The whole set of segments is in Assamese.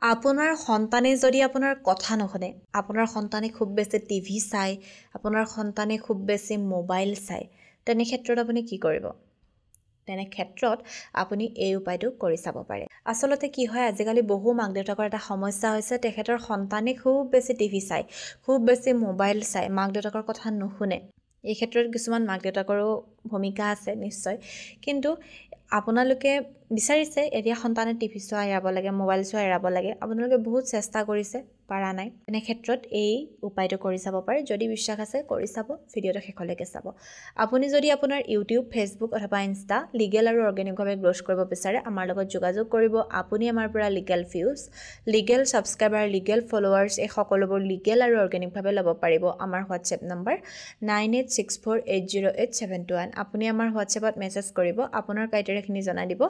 আপোনাৰ সন্তানে যদি আপোনাৰ কথা নুশুনে, আপোনাৰ সন্তানে খুব বেছি টিভি চায়, আপোনাৰ সন্তানে খুব বেছি মোবাইল চায়, তেনে ক্ষেত্ৰত আপুনি কি কৰিব? তেনে ক্ষেত্ৰত আপুনি এই উপায়টো কৰি চাব পাৰে। আচলতে কি হয়, আজিকালি বহু মাক দেউতাকৰ এটা সমস্যা হৈছে, তেখেতৰ সন্তানে খুব বেছি টিভি চায়, খুব বেছি মোবাইল চায়, মাক দেউতাকৰ কথা নুশুনে। এই ক্ষেত্ৰত কিছুমান মাক দেউতাকৰো ভূমিকা আছে নিশ্চয়, কিন্তু আপোনালোকে বিচাৰিছে এতিয়া সন্তানে টিভি চোৱা এৰাব লাগে, মোবাইল চোৱা এৰাব লাগে, আপোনালোকে বহুত চেষ্টা কৰিছে, পাৰা নাই। এনে ক্ষেত্ৰত এই উপায়টো কৰি চাব পাৰে। যদি বিশ্বাস আছে কৰি চাব, ভিডিঅ'টো শেষলৈকে চাব। আপুনি যদি আপোনাৰ ইউটিউব, ফেচবুক অথবা ইনষ্টা লিগেল আৰু অৰ্গেনিকভাৱে গ্ৰ'থ কৰিব বিচাৰে, আমাৰ লগত যোগাযোগ কৰিব। আপুনি আমাৰ পৰা legal views, legal subscriber, legal followers এই সকলোবোৰ লিগেল আৰু অৰ্গেনিকভাৱে ল'ব পাৰিব। আমাৰ হোৱাটছএপ নম্বৰ 9864808721। আপুনি আমাৰ হোৱাটছএপত মেছেজ কৰিব, আপোনাৰ ক্ৰাইটেৰিয়াখিনি জনাই দিব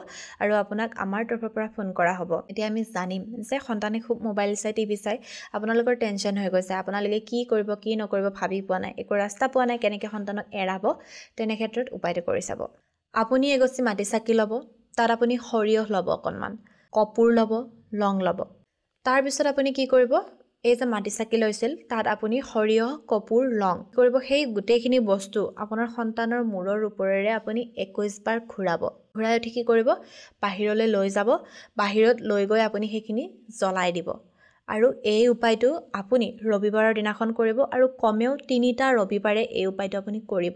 আৰু আপোনাক আমাৰ তৰফৰ পৰা ফোন কৰা হ'ব। এতিয়া আমি জানিম যে সন্তানে খুব মোবাইল চাই, টিভি চাই, আপোনালোকৰ টেনশ্যন হৈ গৈছে, আপোনালোকে কি কৰিব কি নকৰিব ভাবি পোৱা নাই, একো ৰাস্তা পোৱা নাই কেনেকৈ সন্তানক এৰাব। তেনে ক্ষেত্ৰত উপায়টো কৰি চাব। আপুনি এগছি মাটি চাকি ল'ব, তাত আপুনি সৰিয়হ ল'ব, অকণমান কপোৰ ল'ব, লং ল'ব। তাৰপিছত আপুনি কি কৰিব, এই যে মাটি চাকি লৈছিল তাত আপুনি সৰিয়হ, কপোৰ, লং কৰিব। সেই গোটেইখিনি বস্তু আপোনাৰ সন্তানৰ মূৰৰ ওপৰেৰে আপুনি 21 বাৰ ঘূৰাব। ঘূৰাই উঠি কি কৰিব, বাহিৰলৈ লৈ যাব, বাহিৰত লৈ গৈ আপুনি সেইখিনি জ্বলাই দিব। আৰু এই উপায়টো আপুনি ৰবিবাৰৰ দিনাখন কৰিব আৰু কমেও 3টা ৰবিবাৰে এই উপায়টো আপুনি কৰিব।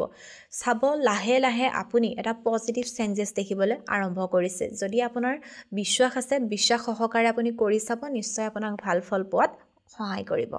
চাব লাহে লাহে আপুনি এটা পজিটিভ চেঞ্জেছ দেখিবলৈ আৰম্ভ কৰিছে। যদি আপোনাৰ বিশ্বাস আছে, বিশ্বাস সহকাৰে আপুনি কৰি চাব, নিশ্চয় আপোনাক ভাল ফল পোৱাত সহায় কৰিব।